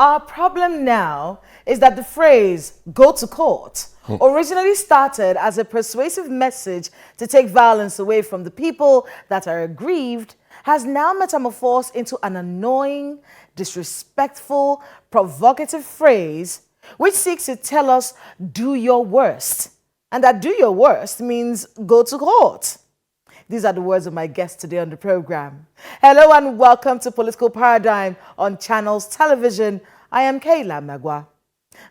Our problem now is that the phrase "go to court" originally started as a persuasive message to take violence away from the people that are aggrieved, has now metamorphosed into an annoying, disrespectful, provocative phrase which seeks to tell us do your worst. And that do your worst means go to court. These are the words of my guest today on the program. Hello and welcome to Political Paradigm on Channels Television. I am Kayla Magwa.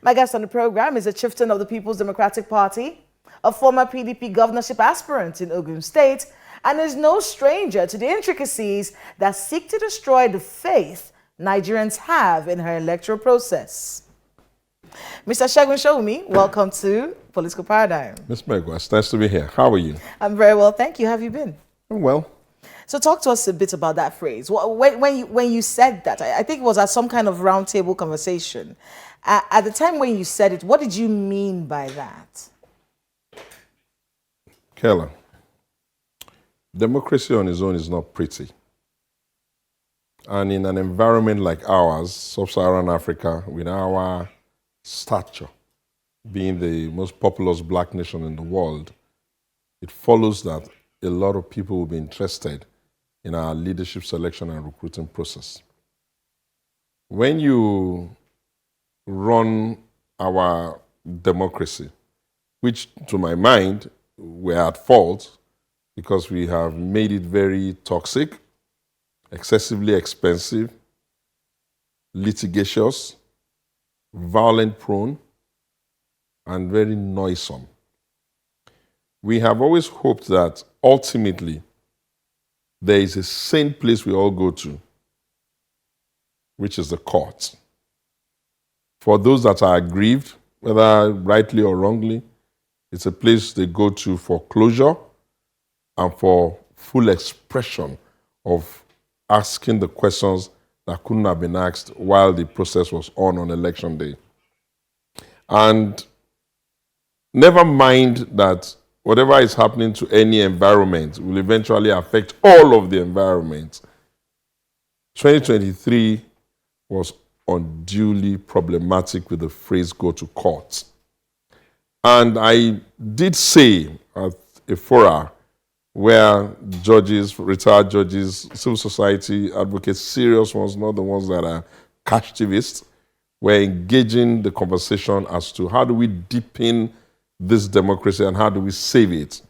My guest on the program is a chieftain of the People's Democratic Party, a former PDP governorship aspirant in Ogun State, and is no stranger to the intricacies that seek to destroy the faith Nigerians have in her electoral process. Mr. Segun Sowunmi, welcome to Political Paradigm. Ms. Megwa, it's nice to be here. How are you? I'm very well, thank you. How have you been? Well. So talk to us a bit about that phrase. When you said that, I think it was at some kind of roundtable conversation. At the time when you said it, what did you mean by that? Kayla, democracy on its own is not pretty. And in an environment like ours, sub-Saharan Africa, with our stature, being the most populous black nation in the world, it follows that a lot of people will be interested in our leadership selection and recruiting process. When you run our democracy, which to my mind, we're at fault because we have made it very toxic, excessively expensive, litigious, violent-prone, and very noisome. We have always hoped that ultimately there is a same place we all go to, which is the court. For those that are aggrieved, whether rightly or wrongly, it's a place they go to for closure and for full expression of asking the questions that couldn't have been asked while the process was on election day. And never mind that whatever is happening to any environment will eventually affect all of the environment. 2023 was unduly problematic with the phrase "go to court." And I did say at a forum where judges, retired judges, civil society advocates, serious ones, not the ones that are cash activists, were engaging the conversation as to how do we deepen this democracy and how do we save it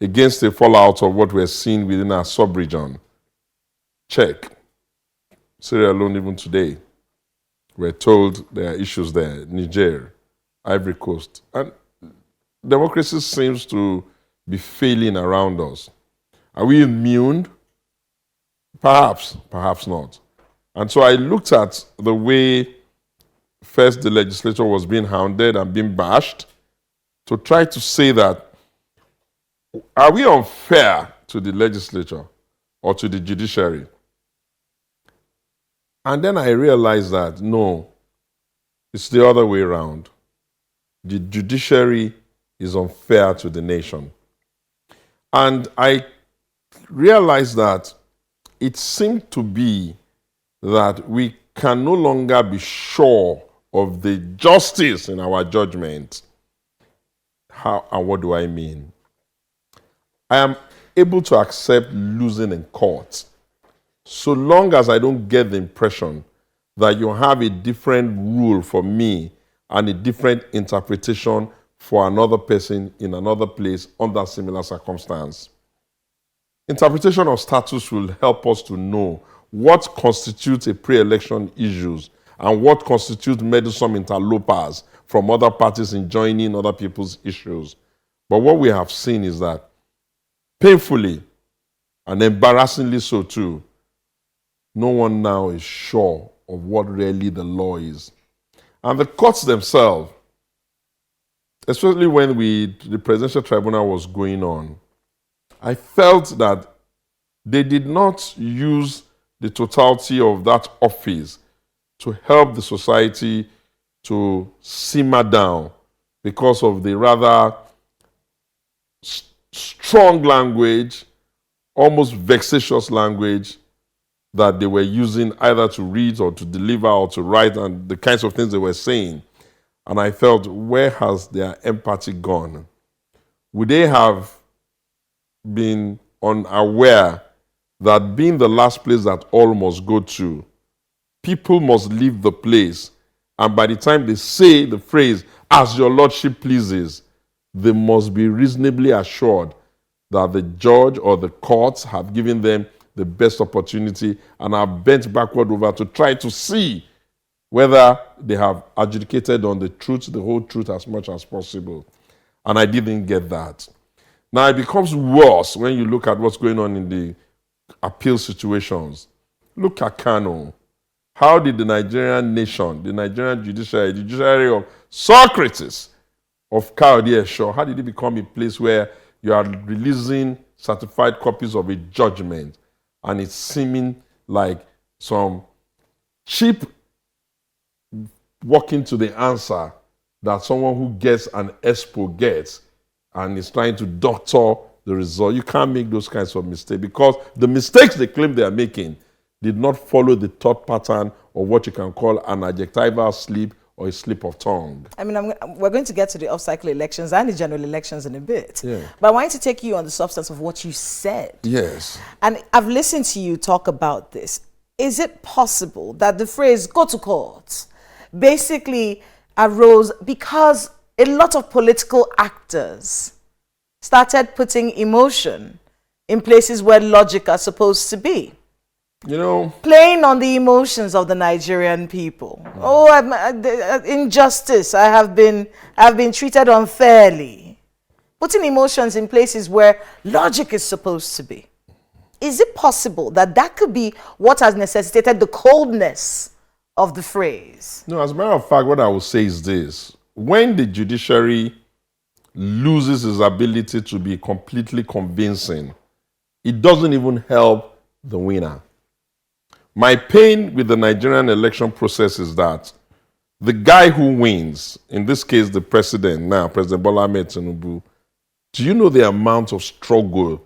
against the fallout of what we're seeing within our sub-region. Check. Sierra Leone, even today, we're told there are issues there. Niger, Ivory Coast. And democracy seems to be failing around us. Are we immune? Perhaps, perhaps not. And so I looked at the way first the legislature was being hounded and being bashed to try to say that, are we unfair to the legislature or to the judiciary? And then I realized that, no, it's the other way around. The judiciary is unfair to the nation. And I realized that it seemed to be that we can no longer be sure of the justice in our judgment. How and what do I mean? I am able to accept losing in court so long as I don't get the impression that you have a different rule for me and a different interpretation for another person in another place under similar circumstance. Interpretation of status will help us to know what constitutes a pre-election issues and what constitutes meddlesome interlopers from other parties in joining other people's issues. But what we have seen is that painfully and embarrassingly so too, no one now is sure of what really the law is. And the courts themselves, especially when the presidential tribunal was going on, I felt that they did not use the totality of that office to help the society to simmer down because of the rather strong language, almost vexatious language that they were using either to read or to deliver or to write, and the kinds of things they were saying. And I felt, where has their empathy gone? Would they have been unaware that being the last place that all must go to, people must leave the place, and by the time they say the phrase, "as your lordship pleases," they must be reasonably assured that the judge or the courts have given them the best opportunity and are bent backward over to try to see whether they have adjudicated on the truth, the whole truth, as much as possible. And I didn't get that. Now, it becomes worse when you look at what's going on in the appeal situations. Look at Kano. How did the Nigerian nation, the Nigerian judiciary, the judiciary of Socrates, of Kayode Esho, how did it become a place where you are releasing certified copies of a judgment and it's seeming like some cheap walking to the answer that someone who gets an expo gets and is trying to doctor the result? You can't make those kinds of mistakes, because the mistakes they claim they are making did not follow the thought pattern of what you can call an adjectival slip or a slip of tongue. I mean, we're going to get to the off-cycle elections and the general elections in a bit. Yeah. But I wanted to take you on the substance of what you said. Yes. And I've listened to you talk about this. Is it possible that the phrase "go to court" basically arose because a lot of political actors started putting emotion in places where logic are supposed to be? You know, playing on the emotions of the Nigerian people. Injustice. I have been treated unfairly. Putting emotions in places where logic is supposed to be. Is it possible that that could be what has necessitated the coldness of the phrase? No, as a matter of fact, what I will say is this. When the judiciary loses its ability to be completely convincing, it doesn't even help the winner. My pain with the Nigerian election process is that the guy who wins, in this case the president now, President Bola Ahmed Tinubu, do you know the amount of struggle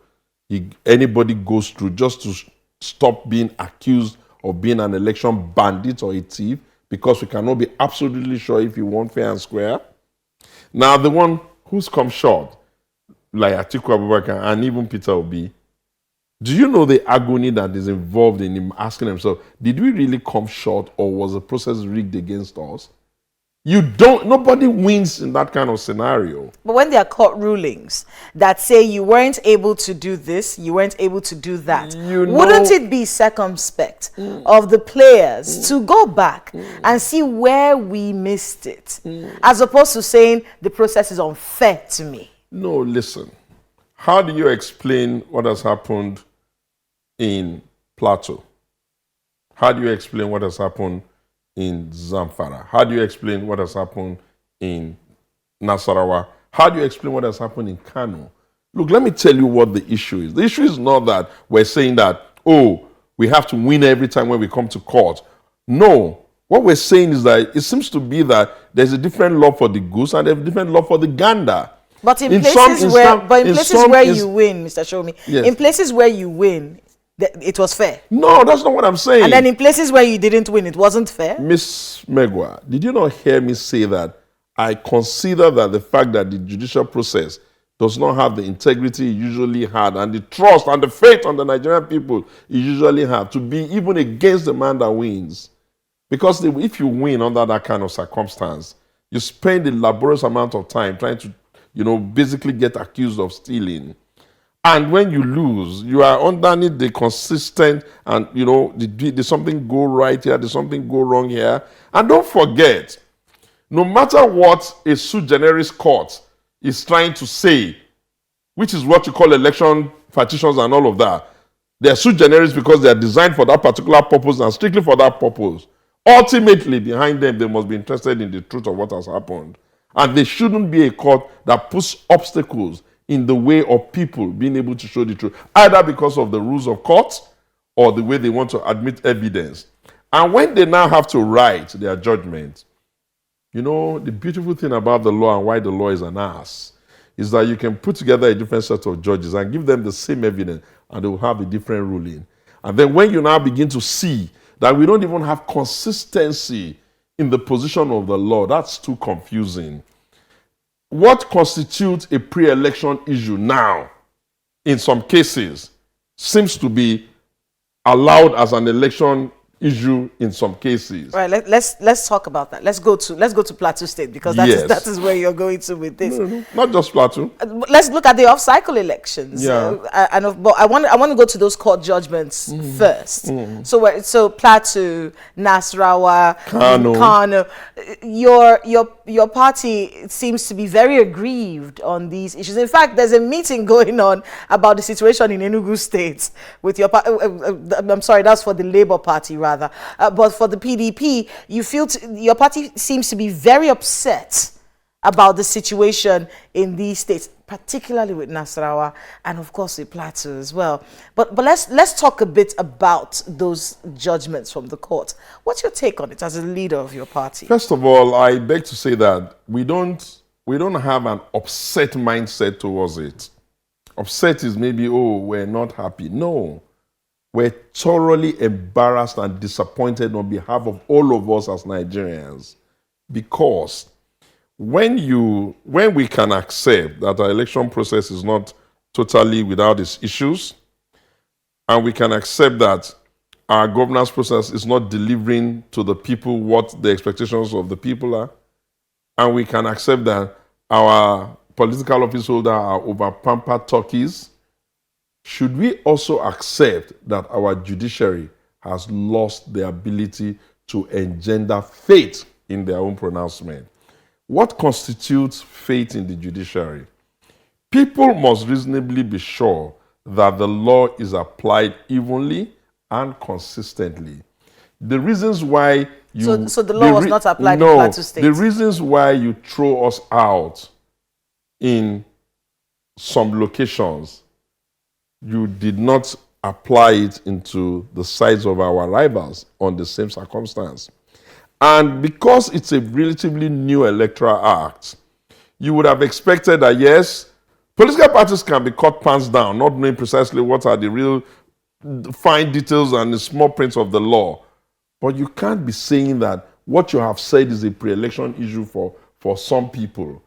anybody goes through just to stop being accused of being an election bandit or a thief, because we cannot be absolutely sure if you won fair and square? Now, the one who's come short, like Atiku Abubakar and even Peter Obi, do you know the agony that is involved in him asking himself, did we really come short, or was the process rigged against us? Nobody wins in that kind of scenario. But when there are court rulings that say you weren't able to do this, you weren't able to do that, wouldn't it be circumspect of the players to go back and see where we missed it, as opposed to saying the process is unfair to me? No, listen. How do you explain what has happened in Plateau? How do you explain what has happened in Zamfara? How do you explain what has happened in Nasarawa? How do you explain what has happened in Kano? Look, let me tell you what the issue is. The issue is not that we're saying that, oh, we have to win every time when we come to court. No. What we're saying is that it seems to be that there's a different law for the goose and there's a different law for the gander. But in places where you win, Mr. Sowunmi, yes, in places where you win, it was fair. No, that's not what I'm saying. And then in places where you didn't win, it wasn't fair. Miss Megwa, did you not hear me say that I consider that the fact that the judicial process does not have the integrity it usually had, and the trust and the faith on the Nigerian people it usually had, to be even against the man that wins? Because if you win under that kind of circumstance, you spend a laborious amount of time trying to, basically get accused of stealing. And when you lose, you are underneath the consistent and, there's something go right here, there's something go wrong here. And don't forget, no matter what a sui generis court is trying to say, which is what you call election petitions and all of that, they're sui generis because they are designed for that particular purpose and strictly for that purpose. Ultimately, behind them, they must be interested in the truth of what has happened. And there shouldn't be a court that puts obstacles in the way of people being able to show the truth, either because of the rules of court or the way they want to admit evidence. And when they now have to write their judgment, the beautiful thing about the law and why the law is an ass is that you can put together a different set of judges and give them the same evidence and they will have a different ruling. And then when you now begin to see that we don't even have consistency in the position of the law, that's too confusing. What constitutes a pre-election issue now, in some cases, seems to be allowed as an election issue in some cases. Right. Let's talk about that. Let's go to Plateau State, because that is where you're going to with this. No, not just Plateau. Let's look at the off-cycle elections. Yeah. But I want to go to those court judgments first. So Plateau, Nasarawa, Kano. Your party seems to be very aggrieved on these issues. In fact, there's a meeting going on about the situation in Enugu State with your party. I'm sorry, that's for the Labour Party rather. But for the PDP, you feel your party seems to be very upset about the situation in these states, particularly with Nasarawa and of course with Plateau as well. But let's talk a bit about those judgments from the court. What's your take on it as a leader of your party? First of all, I beg to say that we don't have an upset mindset towards it. Upset is maybe, oh, we're not happy. No. We're thoroughly embarrassed and disappointed on behalf of all of us as Nigerians, because when we can accept that our election process is not totally without its issues, and we can accept that our governance process is not delivering to the people what the expectations of the people are, and we can accept that our political office holders are over-pampered turkeys, should we also accept that our judiciary has lost the ability to engender faith in their own pronouncement? What constitutes faith in the judiciary? People must reasonably be sure that the law is applied evenly and consistently. The reasons why you... So the law was not applied in Plateau State? The reasons why you throw us out in some locations, you did not apply it into the sides of our rivals on the same circumstance. And because it's a relatively new electoral act, you would have expected that, yes, political parties can be cut pants down, not knowing precisely what are the real fine details and the small prints of the law. But you can't be saying that what you have said is a pre-election issue for some people,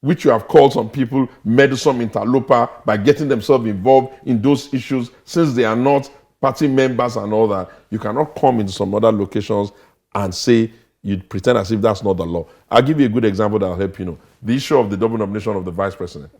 which you have called some people meddlesome interloper by getting themselves involved in those issues since they are not party members and all that. You cannot come into some other locations and say, you pretend as if that's not the law. I'll give you a good example that will help you know. The issue of the double nomination of the vice president.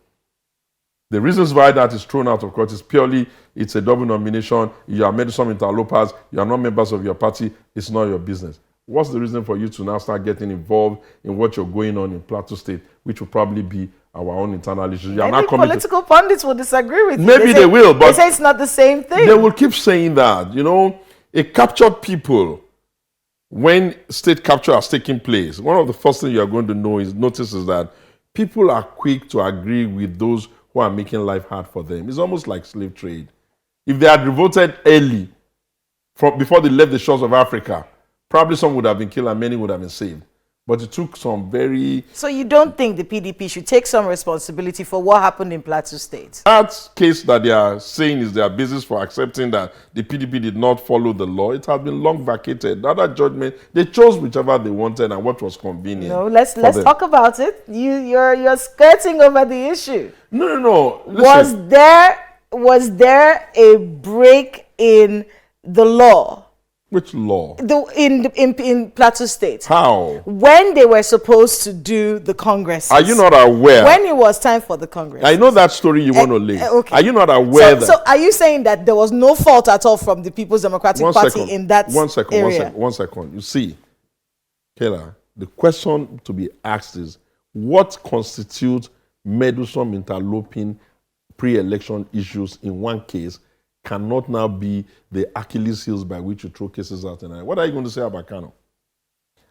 The reasons why that is thrown out of court is purely it's a double nomination, you are meddlesome interlopers, you are not members of your party, it's not your business. What's the reason for you to now start getting involved in what you're going on in Plateau State, which will probably be our own internal issues? You are Maybe not coming political pundits will disagree with you. Maybe they will, but they say it's not the same thing. They will keep saying that. You know, a captured people, when state capture has taken place, one of the first things you are going to notice is that people are quick to agree with those who are making life hard for them. It's almost like slave trade. If they had revolted early, before they left the shores of Africa, probably some would have been killed and many would have been saved. But it took some very... So you don't think the PDP should take some responsibility for what happened in Plateau State? That case that they are saying is their basis for accepting that the PDP did not follow the law. It has been long vacated. That judgment, they chose whichever they wanted and what was convenient. No, let's talk about it. You're skirting over the issue. No. Listen. Was there a break in the law? Which law? In Plateau State. How? When they were supposed to do the Congress. Are you not aware? When it was time for the Congress. I know that story you want to lay. Okay. Are you not aware So are you saying that there was no fault at all from the People's Democratic Party in that area? One second. You see, Kayla, the question to be asked is, what constitutes meddlesome interloping pre-election issues in one case cannot now be the Achilles heels by which you throw cases out. What are you going to say about Kano?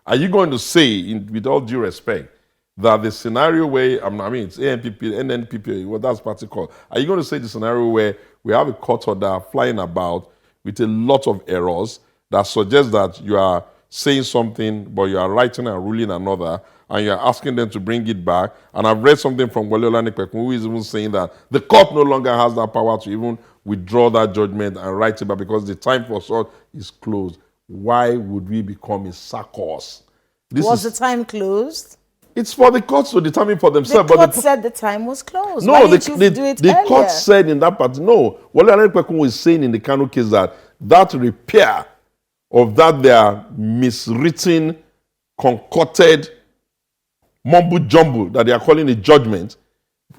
Are you going to say, with all due respect, that the scenario where, it's ANPP, NNPP, what that's party called, are you going to say the scenario where we have a court order flying about with a lot of errors that suggest that you are saying something, but you are writing and ruling another, and you're asking them to bring it back. And I've read something from Wale Olanipekun, who is even saying that the court no longer has that power to even withdraw that judgment and write it back because the time for such is closed. Why would we become a circus? Was the time closed? It's for the courts to determine for themselves. The court said the time was closed. No, Why didn't you do it the earlier? court said in that part, no. Wale Olanipekun was saying in the Kanu case that repair of that their miswritten, concocted mumbo jumbo that they are calling a judgment,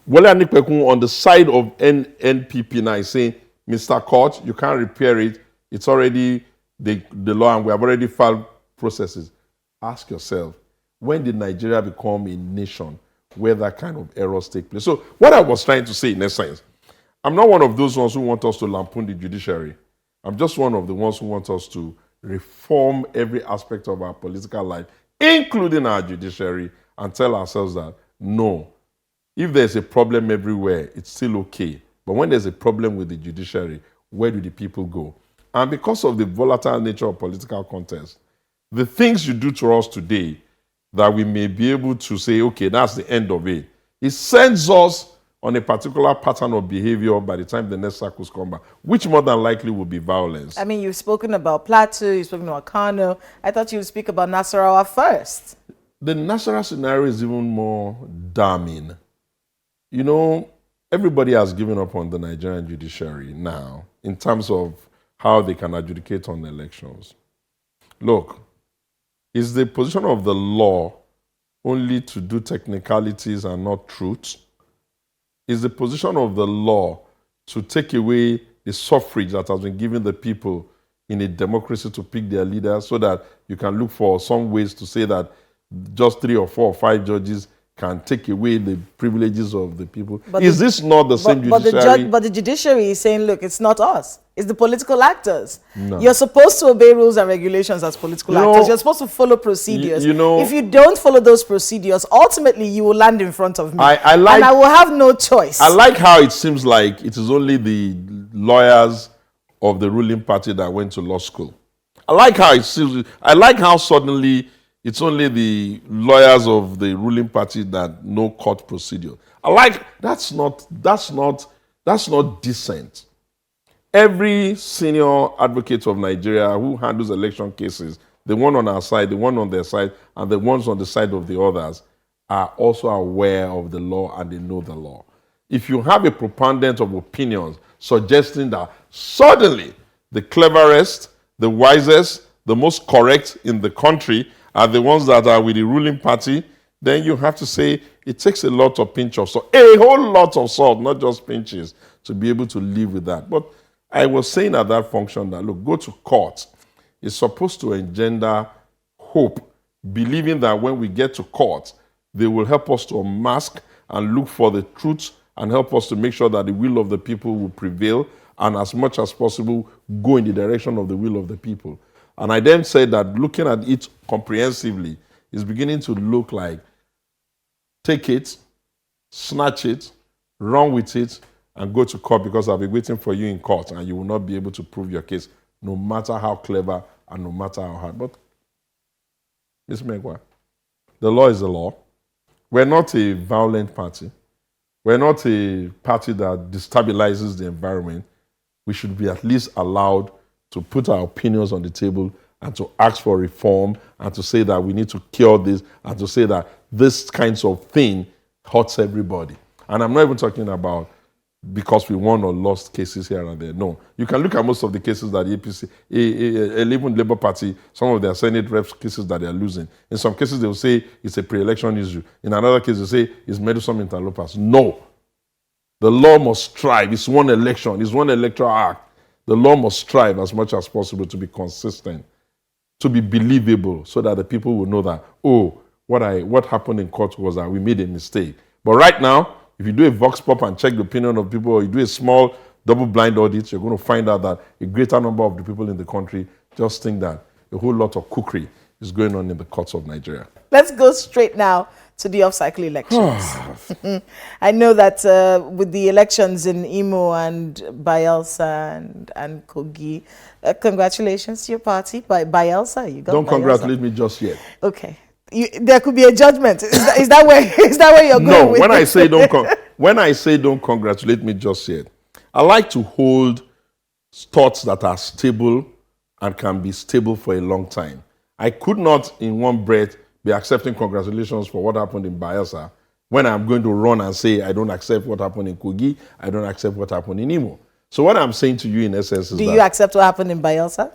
Wale Olanipekun on the side of NPP now is saying, Mr. Court, you can't repair it. It's already the law and we have already filed processes. Ask yourself, when did Nigeria become a nation where that kind of errors take place? So what I was trying to say in essence, I'm not one of those ones who want us to lampoon the judiciary. I'm just one of the ones who want us to reform every aspect of our political life, including our judiciary, and tell ourselves that, no, if there's a problem everywhere, it's still okay. But when there's a problem with the judiciary, where do the people go? And because of the volatile nature of political contest, the things you do to us today that we may be able to say, okay, that's the end of it, it sends us on a particular pattern of behavior by the time the next cycles come back, which more than likely will be violence. I mean, you've spoken about Plateau, you've spoken about Kano. I thought you would speak about Nasarawa first. The national scenario is even more damning. You know, everybody has given up on the Nigerian judiciary now in terms of how they can adjudicate on elections. Look, is the position of the law only to do technicalities and not truth? Is the position of the law to take away the suffrage that has been given the people in a democracy to pick their leaders so that you can look for some ways to say that just 3 or 4 or 5 judges can take away the privileges of the people? But is this not the same judiciary? But the judiciary is saying, look, it's not us. It's the political actors. No. You're supposed to obey rules and regulations as political actors. You're supposed to follow procedures. If you don't follow those procedures, ultimately you will land in front of me. And I will have no choice. I like how it seems like it is only the lawyers of the ruling party that went to law school. I like how suddenly it's only the lawyers of the ruling party that know court procedure. That's not decent. Every senior advocate of Nigeria who handles election cases, the one on our side, the one on their side, and the ones on the side of the others, are also aware of the law and they know the law. If you have a preponderance of opinions suggesting that suddenly the cleverest, the wisest, the most correct in the country are the ones that are with the ruling party, then you have to say it takes a lot of pinch of salt, a whole lot of salt, not just pinches, to be able to live with that. But I was saying at that function that, look, go to court. It's supposed to engender hope, believing that when we get to court, they will help us to unmask and look for the truth and help us to make sure that the will of the people will prevail and as much as possible go in the direction of the will of the people. And I then said that looking at it comprehensively is beginning to look like take it, snatch it, run with it, and go to court because I'll be waiting for you in court and you will not be able to prove your case no matter how clever and no matter how hard. But, Ms. Megwa, the law is the law. We're not a violent party. We're not a party that destabilizes the environment. We should be at least allowed to put our opinions on the table and to ask for reform and to say that we need to cure this and to say that this kinds of thing hurts everybody. And I'm not even talking about because we won or lost cases here and there. No. You can look at most of the cases that the APC, even Labour Party, some of their Senate reps cases that they are losing. In some cases, they will say it's a pre-election issue. In another case, they say it's meddlesome interlopers. No. The law must strive. It's one election. It's one electoral act. The law must strive as much as possible to be consistent, to be believable, so that the people will know that, oh, what happened in court was that we made a mistake. But right now, if you do a vox pop and check the opinion of people, or you do a small double-blind audit, you're going to find out that a greater number of the people in the country just think that a whole lot of cookery is going on in the courts of Nigeria. Let's go straight now to the off-cycle elections. I know that with the elections in Imo and Bayelsa and Kogi, congratulations to your party, Bayelsa. You got Don't Bayelsa. congratulate me just yet. Okay. there could be a judgment. Is that where you're going No, with when it? I say when I say don't congratulate me just yet, I like to hold thoughts that are stable and can be stable for a long time. I could not in one breath be accepting congratulations for what happened in Bayelsa when I'm going to run and say I don't accept what happened in Kogi, I don't accept what happened in Imo. So what I'm saying to you in essence is Do you accept what happened in Bayelsa?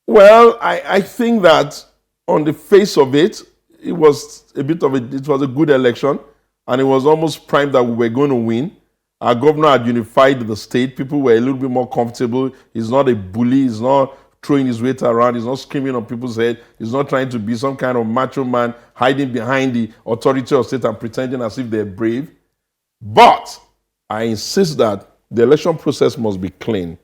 well, I think that on the face of it, it was a good election, and it was almost primed that we were going to win. Our governor had unified the state. People were a little bit more comfortable. He's not a bully. He's not throwing his weight around. He's not screaming on people's head. He's not trying to be some kind of macho man hiding behind the authority of state and pretending as if they're brave. But I insist that the election process must be clean.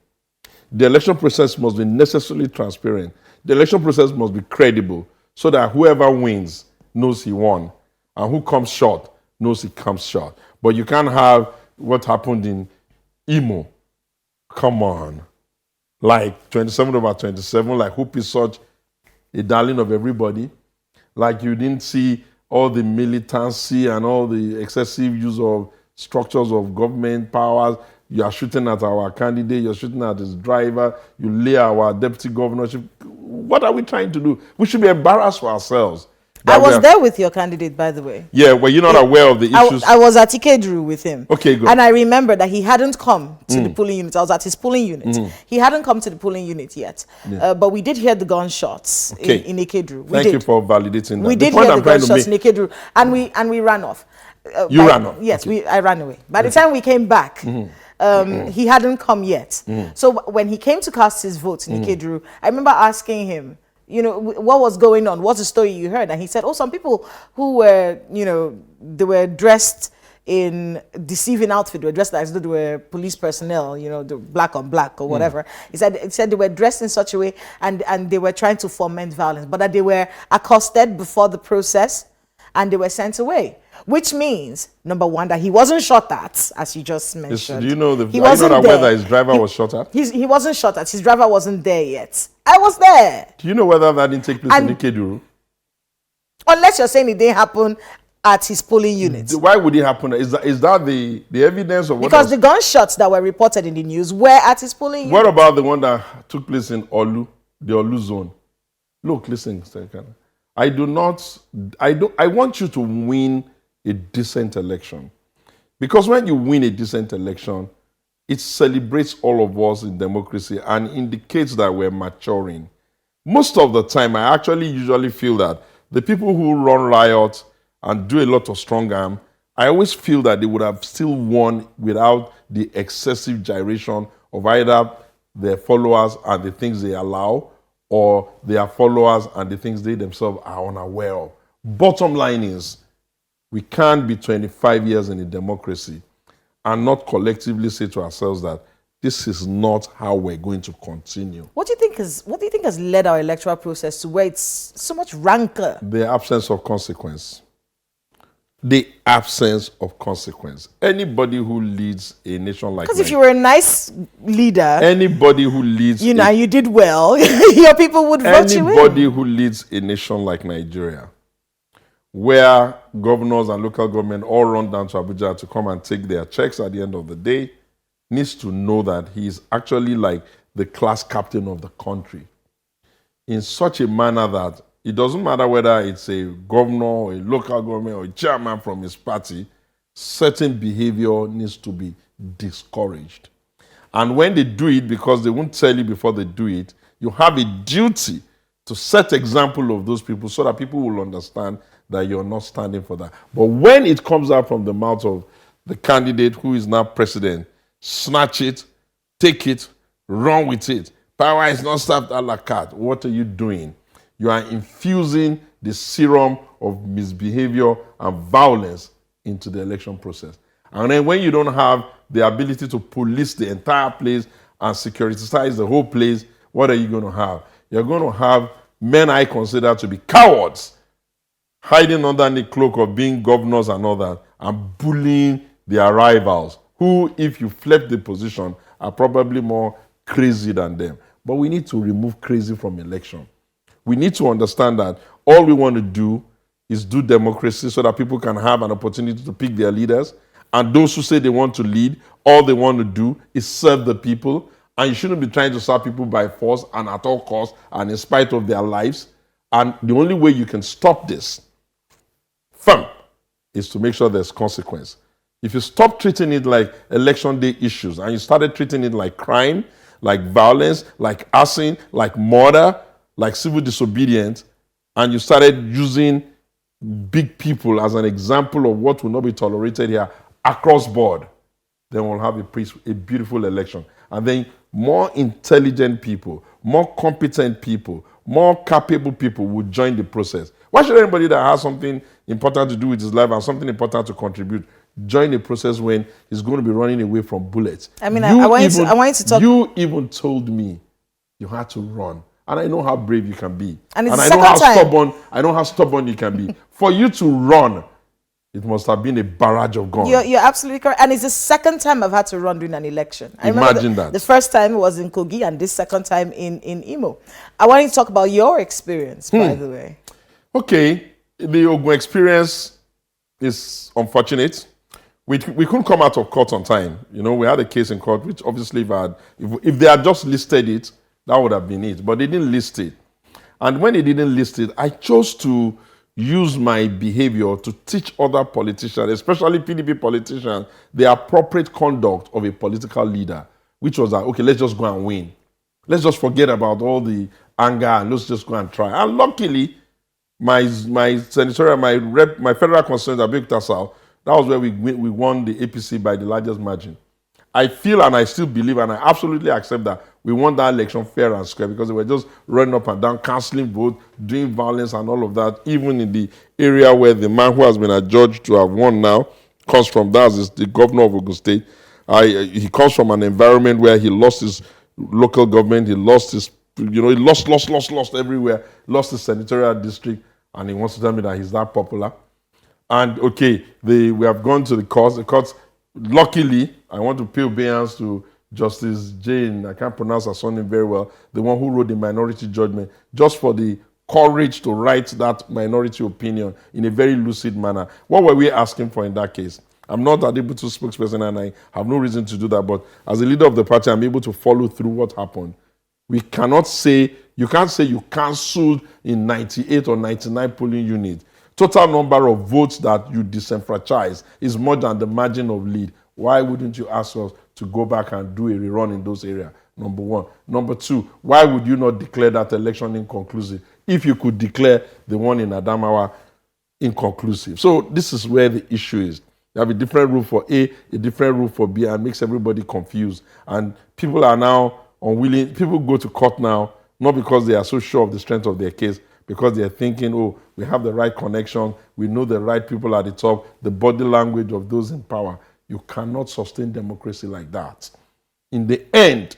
The election process must be necessarily transparent. The election process must be credible so that whoever wins knows he won, and who comes short knows he comes short. But you can't have what happened in Imo. Come on. Like 27/27, like Hope is such a darling of everybody. Like you didn't see all the militancy and all the excessive use of structures of government powers. You are shooting at our candidate, you're shooting at his driver, you lay our deputy governorship. What are we trying to do? We should be embarrassed for ourselves. I was there with your candidate, by the way. Yeah, were you not aware of the issues? I was at Ikedru with him. Okay, good. And I remember that he hadn't come to the polling unit. I was at his polling unit. He hadn't come to the polling unit yet. Yeah. But we did hear the gunshots in Ikedru. Thank you for validating that. We did hear the gunshots in Ikedru, and we ran off. You ran off? Yes, okay. I ran away. By the time we came back, he hadn't come yet. So when he came to cast his vote in Ikedru, I remember asking him, you know, what was going on? What's the story you heard? And he said, oh, some people who were, you know, they were dressed in deceiving outfit, they were dressed as though they were police personnel, you know, the black on black or whatever. He said they were dressed in such a way and they were trying to foment violence, but that they were accosted before the process and they were sent away. Which means, number one, that he wasn't shot at, as you just mentioned. Do you know he wasn't there. Whether his driver was shot at? He wasn't shot at. His driver wasn't there yet. I was there. Do you know whether that didn't take place in Ikeduru? Unless you're saying it didn't happen at his polling unit. Why would it happen? Is that the evidence of what? Because the gunshots that were reported in the news were at his polling unit. What about the one that took place in Olu, the Olu zone? Look, listen, I want you to win a decent election. Because when you win a decent election, it celebrates all of us in democracy and indicates that we're maturing. Most of the time, I actually usually feel that the people who run riots and do a lot of strong arm, I always feel that they would have still won without the excessive gyration of either their followers and the things they allow, or their followers and the things they themselves are unaware of. Bottom line is, we can't be 25 years in a democracy and not collectively say to ourselves that this is not how we're going to continue. What do you think has led our electoral process to where it's so much rancor? The absence of consequence. The absence of consequence. Anybody who leads a nation like because if you were a nice leader, anybody who leads, you know, you did well, your people would vote you in. Anybody who leads a nation like Nigeria, where governors and local government all run down to Abuja to come and take their checks at the end of the day, needs to know that he is actually like the class captain of the country in such a manner that it doesn't matter whether it's a governor or a local government or a chairman from his party, certain behavior needs to be discouraged. And when they do it, because they won't tell you before they do it, you have a duty to set example of those people so that people will understand that you're not standing for that. But when it comes out from the mouth of the candidate who is now president, snatch it, take it, run with it. Power is not served a la carte. What are you doing? You are infusing the serum of misbehavior and violence into the election process. And then when you don't have the ability to police the entire place and securitize the whole place, what are you going to have? You're going to have men I consider to be cowards, hiding under the cloak of being governors and all that, and bullying their rivals, who, if you flip the position, are probably more crazy than them. But we need to remove crazy from election. We need to understand that all we want to do is do democracy so that people can have an opportunity to pick their leaders. And those who say they want to lead, all they want to do is serve the people. And you shouldn't be trying to serve people by force and at all costs and in spite of their lives. And the only way you can stop this, is to make sure there's consequence. If you stop treating it like election day issues and you started treating it like crime, like violence, like arson, like murder, like civil disobedience, and you started using big people as an example of what will not be tolerated here across board, then we'll have a beautiful election. And then more intelligent people, more competent people, more capable people will join the process. Why should anybody that has something important to do with his life and something important to contribute join the process when he's going to be running away from bullets? I mean, I want you to talk. You even told me you had to run. And I know how brave you can be. And I know how stubborn you can be. For you to run, it must have been a barrage of guns. You're absolutely correct. And it's the second time I've had to run during an election. I Imagine that. The first time was in Kogi and this second time in Imo. I want you to talk about your experience, by the way. Okay. The Ogun experience is unfortunate. We couldn't come out of court on time. You know, we had a case in court, which obviously if they had just listed it, that would have been it. But they didn't list it. And when they didn't list it, I chose to use my behavior to teach other politicians, especially PDP politicians, the appropriate conduct of a political leader, which was that, okay, let's just go and win. Let's just forget about all the anger and let's just go and try. And luckily, my senatorial, my federal constituency, Abeokuta South, that was where we won the APC by the largest margin. I feel and I still believe and I absolutely accept that we won that election fair and square because they were just running up and down, cancelling votes, doing violence and all of that, even in the area where the man who has been adjudged to have won now comes from. That is the governor of Ogun State. He comes from an environment where he lost his local government, he lost his, he lost everywhere, lost his senatorial district, and he wants to tell me that he's that popular. And okay, we have gone to the courts. The courts, luckily, I want to pay obedience to Justice Jane, I can't pronounce her surname very well, the one who wrote the minority judgment, just for the courage to write that minority opinion in a very lucid manner. What were we asking for in that case? I'm not an able to spokesperson and I have no reason to do that, but as a leader of the party, I'm able to follow through what happened. We cannot say, you can't say you cancelled in 98 or 99 polling units. Total number of votes that you disenfranchise is more than the margin of lead. Why wouldn't you ask us to go back and do a rerun in those areas? Number one. Number two, why would you not declare that election inconclusive if you could declare the one in Adamawa inconclusive? So this is where the issue is. You have a different rule for A, a different rule for B, and makes everybody confused. And people are now unwilling. People go to court now, not because they are so sure of the strength of their case, because they're thinking, oh, we have the right connection, we know the right people at the top, the body language of those in power. You cannot sustain democracy like that. In the end,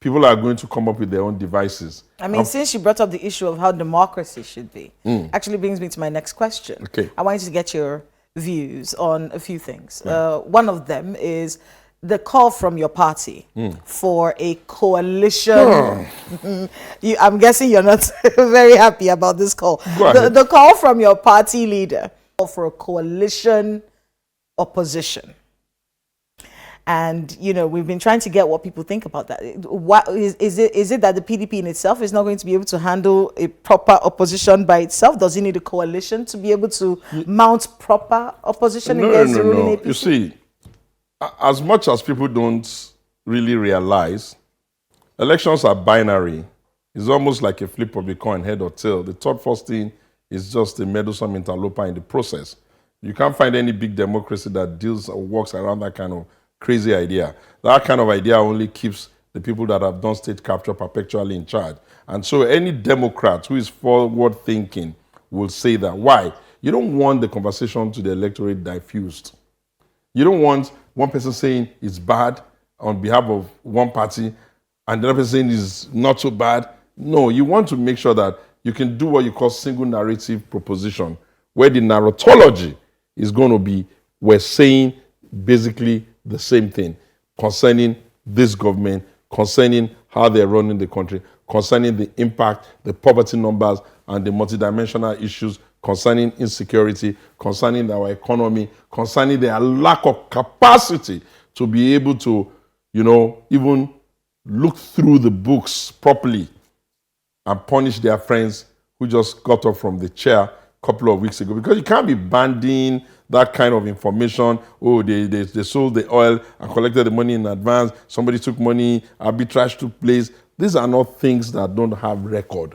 people are going to come up with their own devices. I mean, since you brought up the issue of how democracy should be, actually brings me to my next question. Okay. I want you to get your views on a few things. One of them is the call from your party for a coalition. I'm guessing you're not very happy about this call. The call from your party leader for a coalition opposition. And, you know, we've been trying to get what people think about that. What, is it that the PDP in itself is not going to be able to handle a proper opposition by itself? Does it need a coalition to be able to mount proper opposition against the ruling APC? You see, as much as people don't really realize, elections are binary. It's almost like a flip of a coin, head or tail. The first thing is just a meddlesome interloper in the process. You can't find any big democracy that deals or works around that kind of crazy idea. That kind of idea only keeps the people that have done state capture perpetually in charge. And so any Democrat who is forward thinking will say that. Why? You don't want the conversation to the electorate diffused. You don't want one person saying it's bad on behalf of one party and the other person saying it's not so bad. No, you want to make sure that you can do what you call single narrative proposition, where the narratology is going to be, we're saying basically the same thing concerning this government, concerning how they're running the country, concerning the impact, the poverty numbers, and the multidimensional issues concerning insecurity, concerning our economy, concerning their lack of capacity to be able to, even look through the books properly and punish their friends who just got up from the chair a couple of weeks ago. Because you can't be banding that kind of information. Oh, they sold the oil and collected the money in advance. Somebody took money, arbitrage took place. These are not things that don't have record.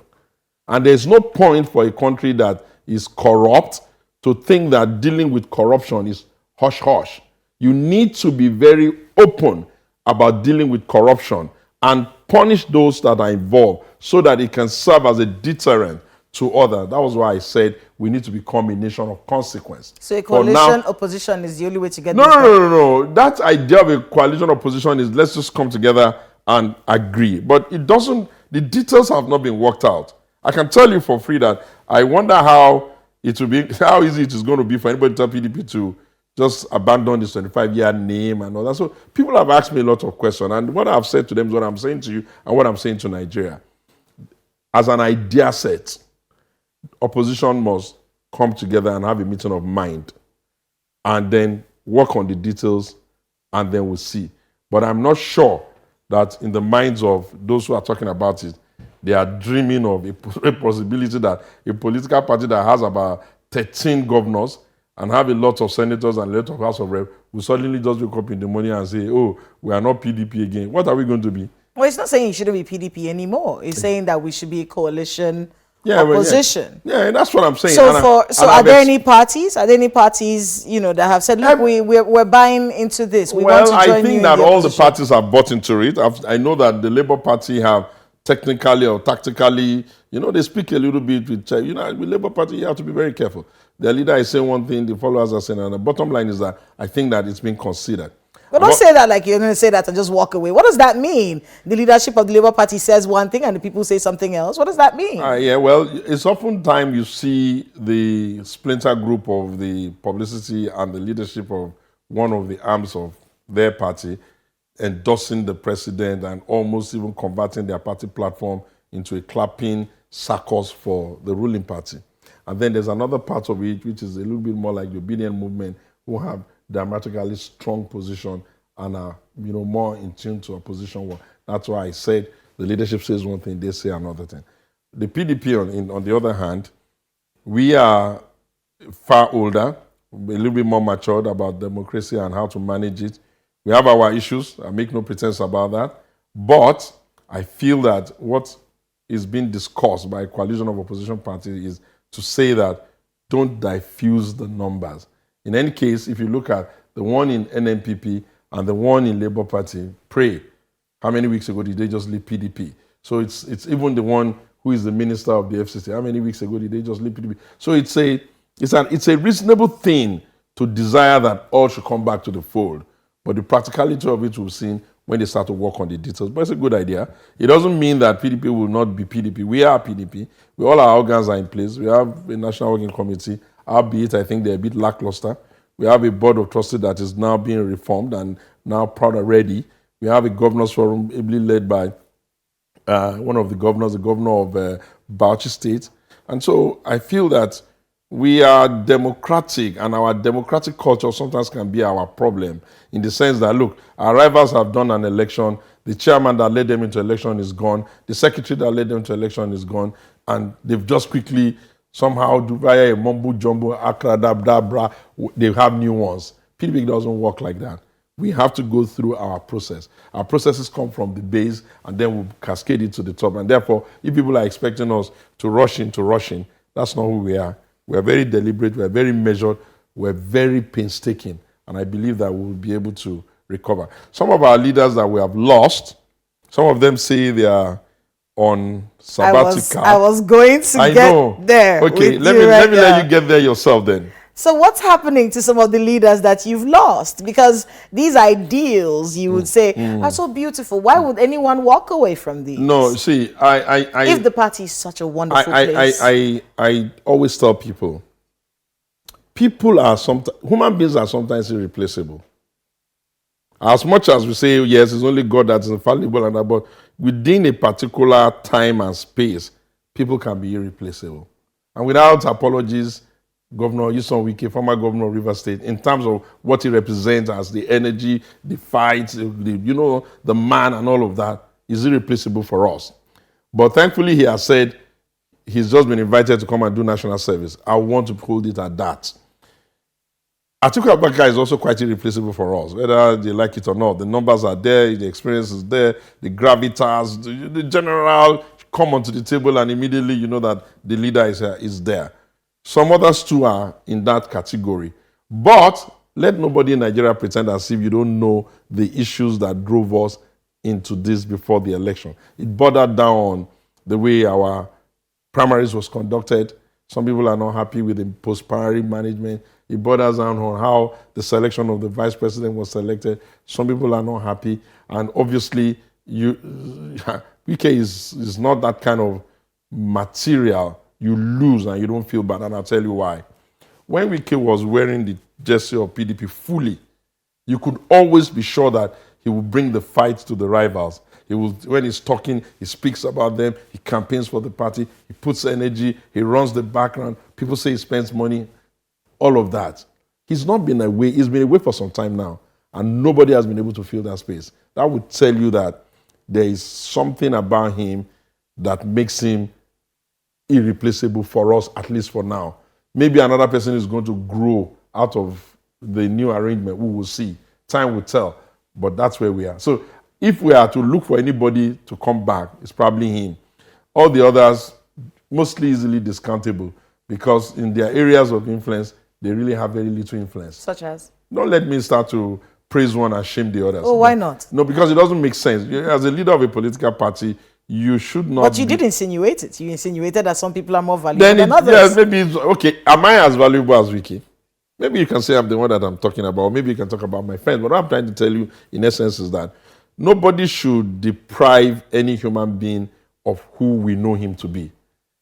And there's no point for a country that is corrupt to think that dealing with corruption is hush-hush. You need to be very open about dealing with corruption and punish those that are involved so that it can serve as a deterrent to others. That was why I said we need to become a nation of consequence. So a coalition opposition is the only way to get No, this no, done? no, no, no. That idea of a coalition opposition is let's just come together and agree. But it doesn't, the details have not been worked out. I can tell you for free that I wonder how how easy it is going to be for anybody to tell PDP to just abandon this 25-year name and all that. So people have asked me a lot of questions, and what I've said to them is what I'm saying to you and what I'm saying to Nigeria. As an idea set, opposition must come together and have a meeting of mind and then work on the details, and then we'll see. But I'm not sure that in the minds of those who are talking about it, they are dreaming of a possibility that a political party that has about 13 governors and have a lot of senators and a lot of House of Reps will suddenly just wake up in the morning and say, oh, we are not PDP again. What are we going to be? Well, it's not saying you shouldn't be PDP anymore. It's saying that we should be a coalition opposition. Yeah, that's what I'm saying. So are there any parties? Are there any parties, that have said, look, we're buying into this. We want to join I think that all the parties have bought into it. I know that the Labour Party have technically or tactically, they speak a little bit with Labour Party, you have to be very careful. The leader is saying one thing, the followers are saying another. The bottom line is that I think that it's been considered. But don't say that like you're going to say that and just walk away. What does that mean? The leadership of the Labour Party says one thing and the people say something else. What does that mean? Yeah, well, it's often time you see the splinter group of the publicity and the leadership of one of the arms of their party endorsing the president and almost even converting their party platform into a clapping circus for the ruling party. And then there's another part of it which is a little bit more like the obedient movement, who have dramatically strong position and are more in tune to opposition work. That's why I said the leadership says one thing, they say another thing. The PDP, on the other hand, we are far older, a little bit more matured about democracy and how to manage it. We have our issues, I make no pretense about that, but I feel that what is being discussed by a coalition of opposition parties is to say that don't diffuse the numbers. In any case, if you look at the one in NNPP and the one in Labour Party, pray, how many weeks ago did they just leave PDP? So it's even the one who is the minister of the FCC, how many weeks ago did they just leave PDP? So it's a reasonable thing to desire that all should come back to the fold. But the practicality of it we've seen when they start to work on the details. But it's a good idea. It doesn't mean that PDP will not be PDP. We are PDP. All our organs are in place. We have a National Working Committee, albeit I think they're a bit lackluster. We have a board of trustees that is now being reformed and now proud and ready. We have a governors forum ably led by one of the governors, the governor of Bauchi State. And so I feel that we are democratic, and our democratic culture sometimes can be our problem in the sense that, look, our rivals have done an election, the chairman that led them into election is gone, the secretary that led them into election is gone, and they've just quickly somehow, via a mumbo-jumbo, akradabra, they have new ones. PDP doesn't work like that. We have to go through our process. Our processes come from the base, and then we'll cascade it to the top. And therefore, if people are expecting us to rush in, that's not who we are. We're very deliberate, we're very measured, we're very painstaking, and I believe that we'll be able to recover. Some of our leaders that we have lost, some of them say they are on sabbatical. I was going to get there. Okay, let me let you get there yourself then. So what's happening to some of the leaders that you've lost? Because these ideals, you would say, are so beautiful. Why would anyone walk away from these? No, see, if the party is such a wonderful place. I always tell people, human beings are sometimes irreplaceable. As much as we say, yes, it's only God that is infallible and that, but within a particular time and space, people can be irreplaceable. And without apologies, Governor Nyesom Wike, former governor of Rivers State, in terms of what he represents as the energy, the fight, the man and all of that, is irreplaceable for us. But thankfully, he has said he's just been invited to come and do national service. I want to hold it at that. Atiku Abubakar is also quite irreplaceable for us, whether they like it or not. The numbers are there, the experience is there, the gravitas, the general come onto the table and immediately you know that the leader is there. Some others too are in that category. But let nobody in Nigeria pretend as if you don't know the issues that drove us into this before the election. It bordered down on the way our primaries was conducted. Some people are not happy with the post-primary management. It borders down on how the selection of the vice president was selected. Some people are not happy. And obviously, Wike is not that kind of material. You lose and you don't feel bad. And I'll tell you why. When Wike was wearing the jersey of PDP fully, you could always be sure that he will bring the fight to the rivals. When he's talking, he speaks about them, he campaigns for the party, he puts energy, he runs the background. People say he spends money. All of that. He's not been away. He's been away for some time now. And nobody has been able to fill that space. That would tell you that there is something about him that makes him irreplaceable for us, at least for now. Maybe another person is going to grow out of the new arrangement. We will see. Time will tell. But that's where we are. So if we are to look for anybody to come back, it's probably him. All the others, mostly easily discountable because in their areas of influence, they really have very little influence. Such as? Don't let me start to praise one and shame the others. Oh, why not? No, because it doesn't make sense. As a leader of a political party, you should not. But you did insinuate it. You insinuated that some people are more valuable than others. Yes, maybe it's okay. Am I as valuable as Wike? Maybe you can say I'm the one that I'm talking about. Maybe you can talk about my friends. But what I'm trying to tell you, in essence, is that nobody should deprive any human being of who we know him to be.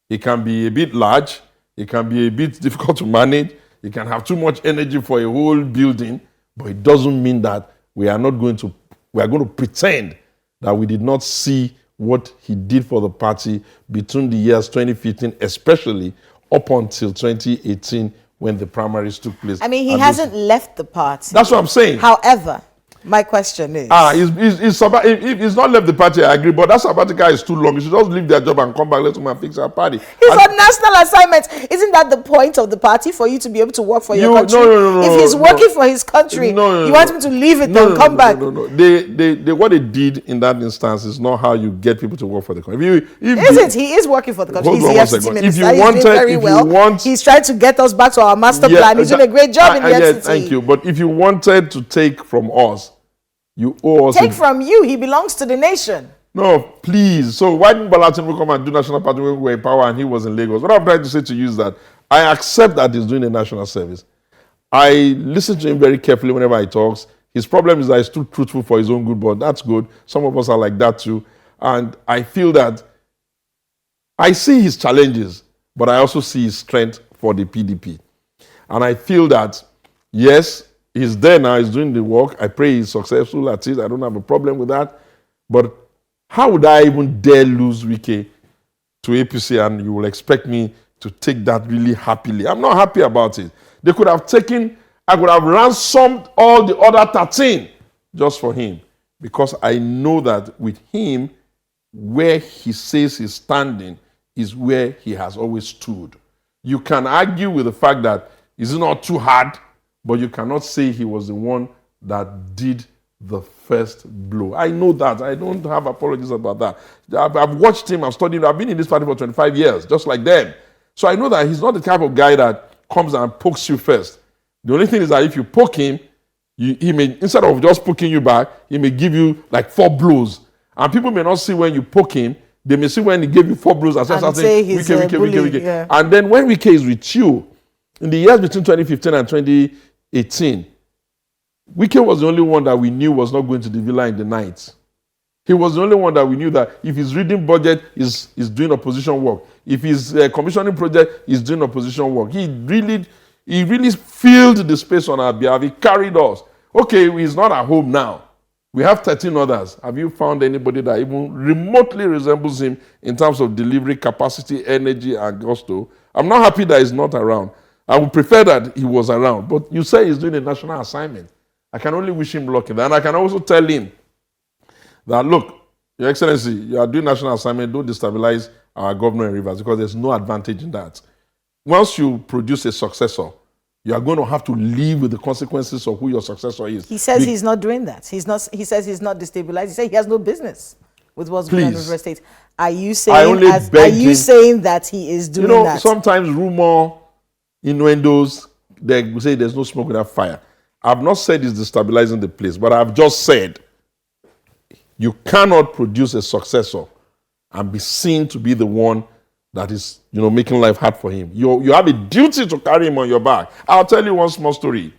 He can be a bit large. It can be a bit difficult to manage. You can have too much energy for a whole building, but it doesn't mean that we are going to pretend that we did not see what he did for the party between the years 2015, especially up until 2018 when the primaries took place. I mean, he hasn't left the party. That's what I'm saying. However, my question is... He's not left the party, I agree, but that sabbatical is too long. You should just leave their job and come back, let them fix our party. He's on national assignment. Isn't that the point of the party, for you to be able to work for your country? No. If he's working for his country, you want him to leave it and come back? No. What they did in that instance is not how you get people to work for the country. He is working for the country. He's the FCT minister. He's doing very well. He's trying to get us back to our master plan. He's doing a great job in the FCT. Thank you. But if you wanted to take from us, you owe us. Take from you. He belongs to the nation. No, please. So why didn't Bola Tinubu come and do national party when we were in power and he was in Lagos? What I'm trying to say to you is that I accept that he's doing a national service. I listen to him very carefully whenever he talks. His problem is that he's too truthful for his own good, but that's good. Some of us are like that too. And I feel that I see his challenges, but I also see his strength for the PDP. And I feel that, yes, he's there now, he's doing the work. I pray he's successful at it. I don't have a problem with that. But how would I even dare lose Wike to APC and you will expect me to take that really happily? I'm not happy about it. I could have ransomed all the other 13 just for him. Because I know that with him, where he says he's standing is where he has always stood. You can argue with the fact that it's not too hard, but you cannot say he was the one that did the first blow. I know that. I don't have apologies about that. I've watched him, I've studied him. I've been in this party for 25 years, just like them. So I know that he's not the type of guy that comes and pokes you first. The only thing is that if you poke him, he may, instead of just poking you back, he may give you like 4 blows. And people may not see when you poke him. They may see when he gave you 4 blows and say he's Wike. Yeah. And then when Wike is with you, in the years between 2015 and 2018, Wike was the only one that we knew was not going to the villa in the night. He was the only one that we knew that if he's reading budget, he's doing opposition work. If he's commissioning project, he's doing opposition work. He really filled the space on our behalf. He carried us. Okay, he's not at home now. We have 13 others. Have you found anybody that even remotely resembles him in terms of delivery capacity, energy, and gusto? I'm not happy that he's not around. I would prefer that he was around. But you say he's doing a national assignment. I can only wish him luck in that. And I can also tell him that, look, Your Excellency, you are doing national assignment, don't destabilize our governor in Rivers because there's no advantage in that. Once you produce a successor, you are going to have to live with the consequences of who your successor is. He says he's not doing that. He says he's not destabilized. He says he has no business with what's going on in River State. Are you saying that he is doing that? You know, sometimes rumor, innuendos, they say there's no smoke without fire. I've not said it's destabilizing the place, but I've just said you cannot produce a successor and be seen to be the one that is, making life hard for him. You have a duty to carry him on your back. I'll tell you one small story.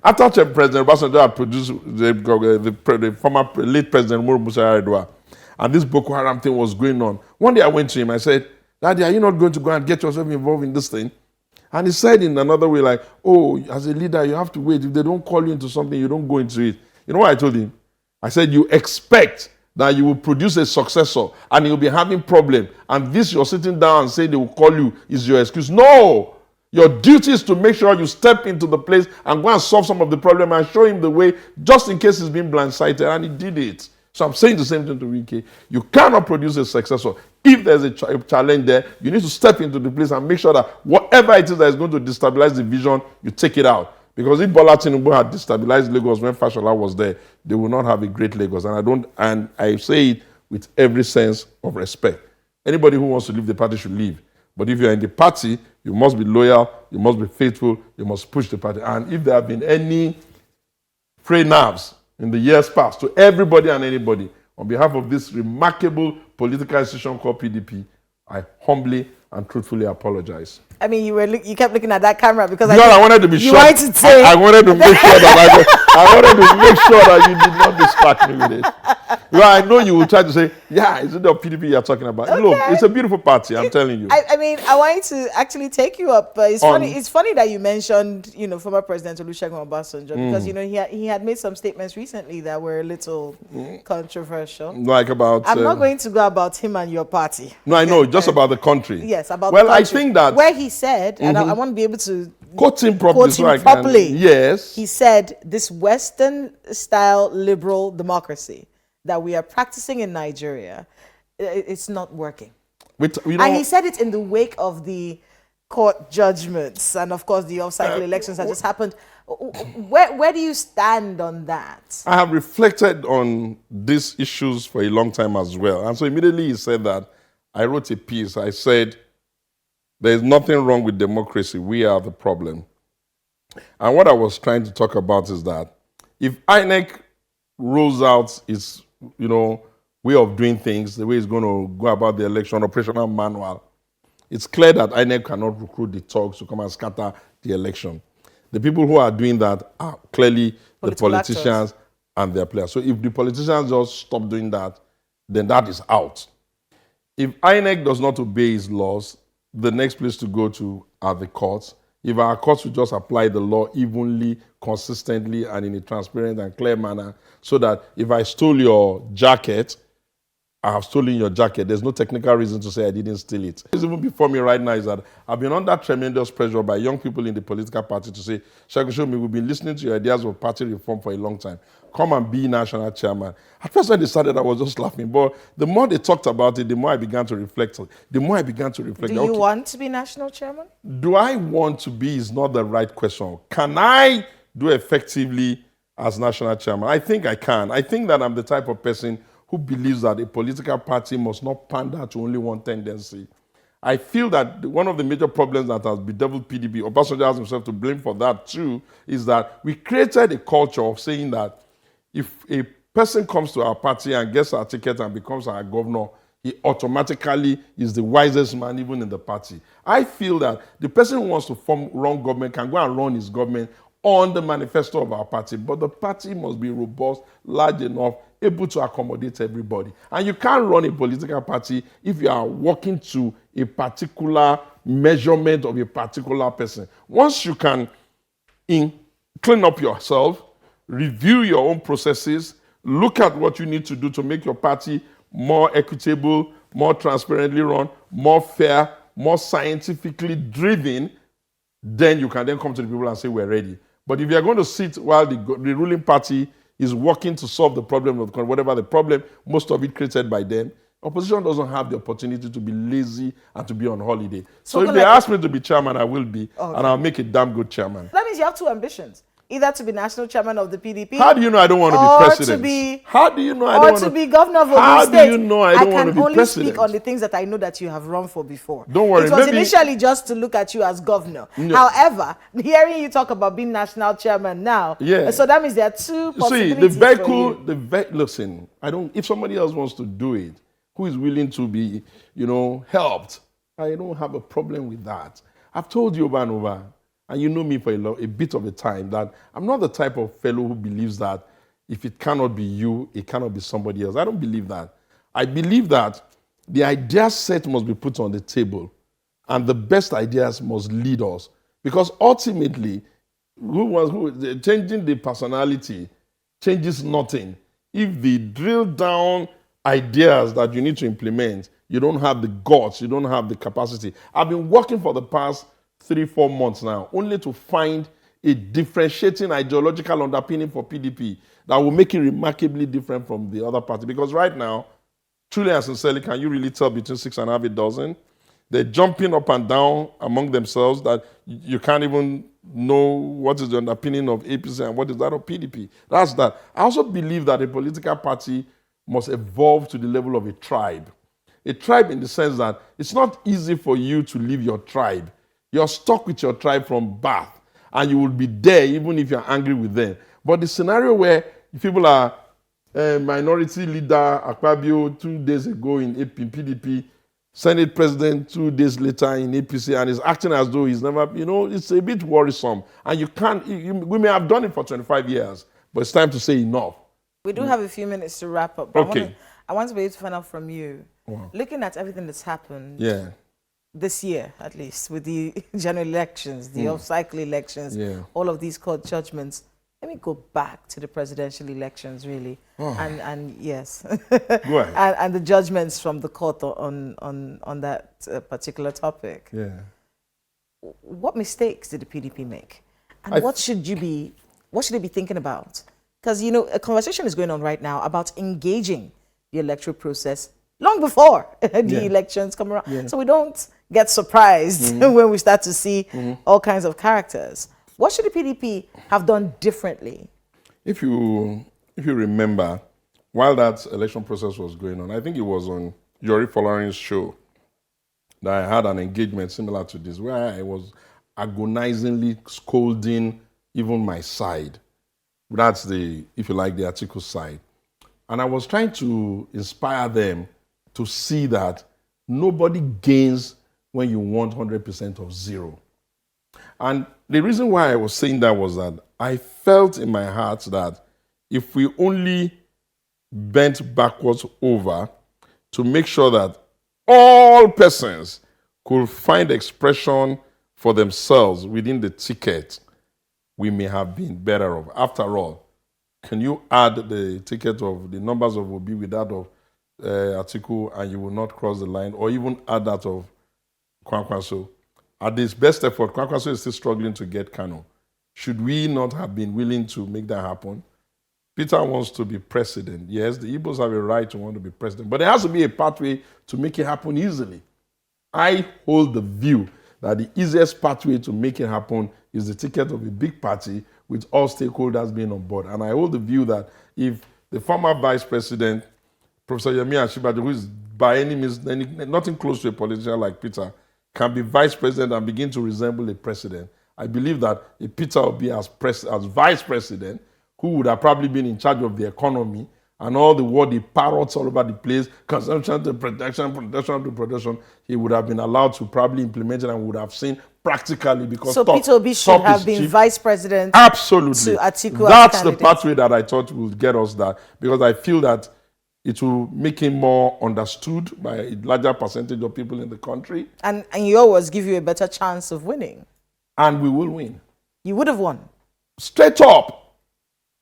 After President Obasanjo had produced the former late President Umaru Musa Yar'Adua, and this Boko Haram thing was going on, one day I went to him, I said, Daddy, are you not going to go and get yourself involved in this thing? And he said in another way, like, oh, as a leader, you have to wait. If they don't call you into something, you don't go into it. You know what I told him? I said, you expect that you will produce a successor and you'll be having problem, and this you're sitting down and saying they will call you is your excuse. No! Your duty is to make sure you step into the place and go and solve some of the problem and show him the way, just in case he's been blindsided, and he did it. So I'm saying the same thing to Wike. You cannot produce a successor. If there's a challenge there, you need to step into the place and make sure that whatever it is that is going to destabilize the vision, you take it out. Because if Bola Tinubu had destabilized Lagos when Fashola was there, they will not have a great Lagos. And I say it with every sense of respect. Anybody who wants to leave the party should leave. But if you're in the party, you must be loyal, you must be faithful, you must push the party. And if there have been any frayed nerves in the years past to everybody and anybody, on behalf of this remarkable political institution called PDP, I humbly and truthfully apologize. I mean, you kept looking at that camera because I wanted to be sure. I wanted to make sure that you did not distract me with it. Well, I know you will try to say, yeah, is it the PDP you're talking about? Okay. Look, it's a beautiful party, I'm telling you. I mean, I wanted to actually take you up. It's funny that you mentioned, former President Olusegun Obasanjo, because, he had made some statements recently that were a little controversial. Like about... I'm not going to go about him and your party. No, I know, just about the country. Yes, about the country. Well, I think that... Where he said, and I want to be able to... Quote him properly. Yes. He said, this Western-style liberal democracy that we are practicing in Nigeria, it's not working. And he said it in the wake of the court judgments and, of course, the off-cycle elections that just happened. Where do you stand on that? I have reflected on these issues for a long time as well. And so immediately he said that, I wrote a piece. I said, there's nothing wrong with democracy. We are the problem. And what I was trying to talk about is that if INEC rolls out its way of doing things, the way it's going to go about the election, operational manual, it's clear that INEC cannot recruit the thugs to come and scatter the election. The people who are doing that are clearly the politicians and their players. So if the politicians just stop doing that, then that is out. If INEC does not obey its laws, the next place to go to are the courts. If our courts will just apply the law evenly, consistently, and in a transparent and clear manner, so that if I stole your jacket, I have stolen your jacket. There's no technical reason to say I didn't steal it. What's even before me right now is that I've been under tremendous pressure by young people in the political party to say, Segun, we've been listening to your ideas of party reform for a long time. Come and be national chairman. At first when they started, I was just laughing. But the more they talked about it, the more I began to reflect. Do you want to be national chairman? Do I want to be is not the right question. Can I do effectively as national chairman? I think I can. I think that I'm the type of person who believes that a political party must not pander to only one tendency. I feel that one of the major problems that has bedeviled PDP, Obasanjo has himself to blame for that too, is that we created a culture of saying that if a person comes to our party and gets our ticket and becomes our governor, he automatically is the wisest man even in the party. I feel that the person who wants to run government can go and run his government on the manifesto of our party, but the party must be robust, large enough, able to accommodate everybody. And you can't run a political party if you are working to a particular measurement of a particular person. Once you can clean up yourself, review your own processes, look at what you need to do to make your party more equitable, more transparently run, more fair, more scientifically driven, then you can then come to the people and say, we're ready. But if you're going to sit while the ruling party is working to solve the problem of whatever the problem, most of it created by them, opposition doesn't have the opportunity to be lazy and to be on holiday. So if they ask me to be chairman, I will be, and I'll make a damn good chairman. That means you have two ambitions. Either to be national chairman of the PDP. How do you know I don't want to be president? How do you know I don't want to be governor of Ogun How State? do you know I don't want to be president? I can only speak on the things that I know that you have run for before. Don't worry. It was initially just to look at you as governor. No. However, hearing you talk about being national chairman now, so that means there are two possibilities. See, listen, if somebody else wants to do it, who is willing to be, helped, I don't have a problem with that. I've told you over and over, and you know me for a bit of a time, that I'm not the type of fellow who believes that if it cannot be you, it cannot be somebody else. I don't believe that. I believe that the idea set must be put on the table, and the best ideas must lead us. Because ultimately, changing the personality changes nothing. If the drill down ideas that you need to implement, you don't have the guts, you don't have the capacity. I've been working for the past 3-4 months now, only to find a differentiating ideological underpinning for PDP that will make it remarkably different from the other party. Because right now, truly and sincerely, can you really tell between 6 and a half a dozen? They're jumping up and down among themselves that you can't even know what is the underpinning of APC and what is that of PDP. That's that. I also believe that a political party must evolve to the level of a tribe. A tribe in the sense that it's not easy for you to leave your tribe. You're stuck with your tribe from birth, and you will be there even if you're angry with them. But the scenario where people are minority leader Akpabio 2 days ago in PDP, Senate president 2 days later in APC, and is acting as though he's never, it's a bit worrisome. And you can't, we may have done it for 25 years, but it's time to say enough. We do have a few minutes to wrap up. Okay. I want to be able to find out from you, looking at everything that's happened this year, at least, with the general elections, the off-cycle elections, all of these court judgments. Let me go back to the presidential elections, really, and yes, go ahead. and the judgments from the court on that particular topic. Yeah. What mistakes did the PDP make, and what should they be thinking about? Because a conversation is going on right now about engaging the electoral process long before the elections come around, so we don't get surprised when we start to see all kinds of characters. What should the PDP have done differently? If you remember, while that election process was going on, I think it was on Yori Folarin's show that I had an engagement similar to this, where I was agonizingly scolding even my side. That's the, if you like, the article side. And I was trying to inspire them to see that nobody gains when you want 100% of zero. And the reason why I was saying that was that I felt in my heart that if we only bent backwards over to make sure that all persons could find expression for themselves within the ticket, we may have been better off. After all, can you add the ticket of the numbers of Obi with that of Atiku and you will not cross the line, or even add that of Kwankwaso? At this best effort, Kwankwaso is still struggling to get Kano. Should we not have been willing to make that happen? Peter wants to be president. Yes, the Igbos have a right to want to be president, but there has to be a pathway to make it happen easily. I hold the view that the easiest pathway to make it happen is the ticket of a big party with all stakeholders being on board. And I hold the view that if the former vice president, Professor Yemi Ashibadu, who is by any means nothing close to a politician like Peter, can be vice president and begin to resemble a president, I believe that if Peter will be as vice president, who would have probably been in charge of the economy and all the word he parrots all over the place, consumption to production, production to production, he would have been allowed to probably implement it and would have seen practically, because so Peter Obi should have been vice president. Absolutely. To Atiku. That's the pathway that I thought would get us that, because I feel that it will make him more understood by a larger percentage of people in the country. And he always give you a better chance of winning. And we will win. You would have won. Straight up.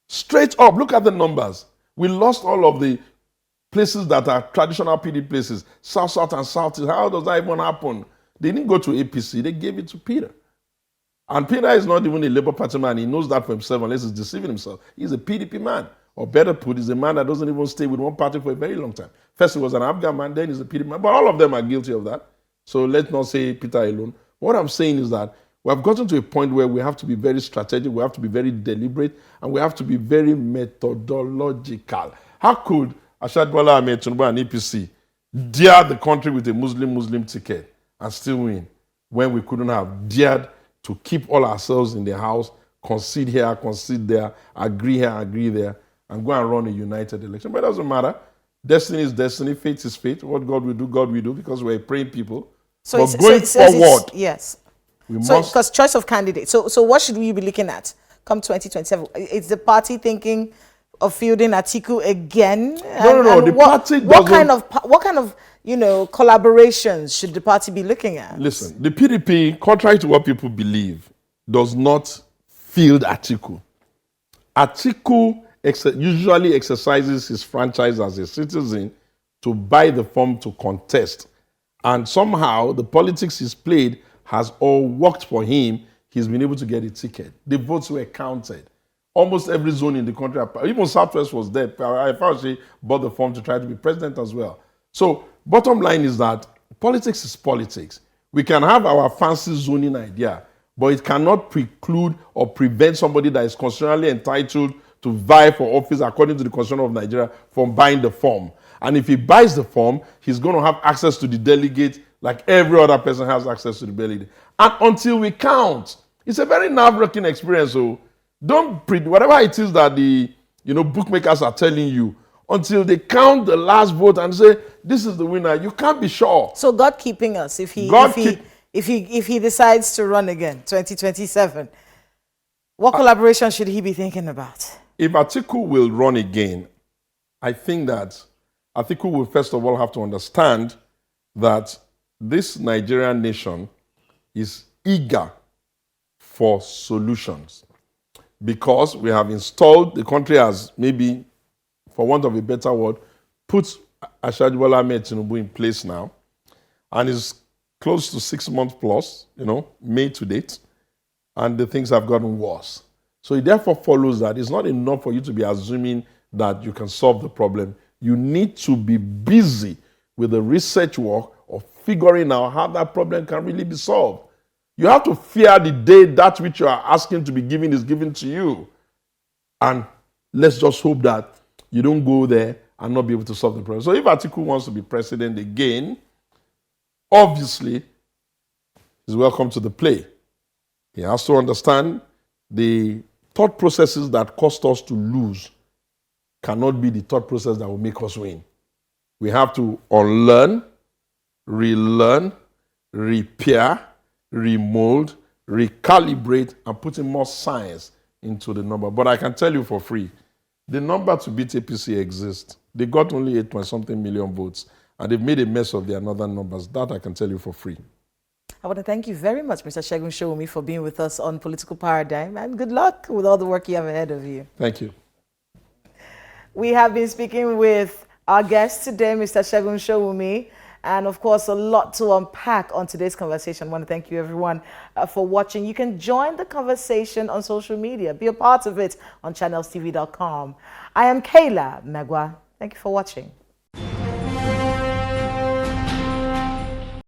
Straight up. Look at the numbers. We lost all of the places that are traditional PD places, South, South, and South. How does that even happen? They didn't go to APC. They gave it to Peter. And Peter is not even a Labour Party man. He knows that for himself unless he's deceiving himself. He's a PDP man. Or better put, he's a man that doesn't even stay with one party for a very long time. First he was an Afghan man, then he's a PDP man. But all of them are guilty of that. So let's not say Peter alone. What I'm saying is that we have gotten to a point where we have to be very strategic, we have to be very deliberate, and we have to be very methodological. How could Ashad Bola Ahmed Tinubu and EPC dare the country with a Muslim ticket and still win when we couldn't have dared to keep all ourselves in the house, concede here, concede there, agree here, agree there, and go and run a united election? But it doesn't matter. Destiny is destiny, fate is fate. What God will do, because we're praying people. So but going forward, yes. We must. Because choice of candidate. So what should we be looking at come 2027? Is the party thinking of fielding Atiku again? No. The party doesn't. What kind of collaborations should the party be looking at? Listen, the PDP, contrary to what people believe, does not field Atiku. Atiku usually exercises his franchise as a citizen to buy the form to contest. And somehow the politics he's played has all worked for him. He's been able to get a ticket. The votes were counted. Almost every zone in the country, even Southwest was there. I actually bought the form to try to be president as well. So bottom line is that politics is politics. We can have our fancy zoning idea, but it cannot preclude or prevent somebody that is constitutionally entitled to vie for office according to the Constitution of Nigeria from buying the form. And if he buys the form, he's going to have access to the delegate like every other person has access to the delegate. And until we count, it's a very nerve-wracking experience. So whatever it is that the bookmakers are telling you, until they count the last vote and say this is the winner, you can't be sure. So God keeping us if he decides to run again 2027, what collaboration should he be thinking about? If Atiku will run again, I think that Atiku will first of all have to understand that this Nigerian nation is eager for solutions, because we have installed, the country has, maybe for want of a better word, put Ashad Bola Ahmed Tinubu in place now, and is close to 6 months plus, May to date, and the things have gotten worse. So it therefore follows that it's not enough for you to be assuming that you can solve the problem. You need to be busy with the research work of figuring out how that problem can really be solved. You have to fear the day that which you are asking to be given is given to you. And let's just hope that you don't go there and not be able to solve the problem. So if Atiku wants to be president again, obviously, he's welcome to the play. He has to understand the thought processes that cost us to lose cannot be the thought process that will make us win. We have to unlearn, relearn, repair, remold, recalibrate, and put in more science into the number. But I can tell you for free, the number to beat APC exists. They got only 8-point-something million votes, and they've made a mess of their northern numbers. That I can tell you for free. I want to thank you very much, Mr. Segun Sowunmi, for being with us on Political Paradigm, and good luck with all the work you have ahead of you. Thank you. We have been speaking with our guest today, Mr. Segun Sowunmi, and of course, a lot to unpack on today's conversation. I want to thank you, everyone, for watching. You can join the conversation on social media. Be a part of it on channelstv.com. I am Kayla Megwa. Thank you for watching.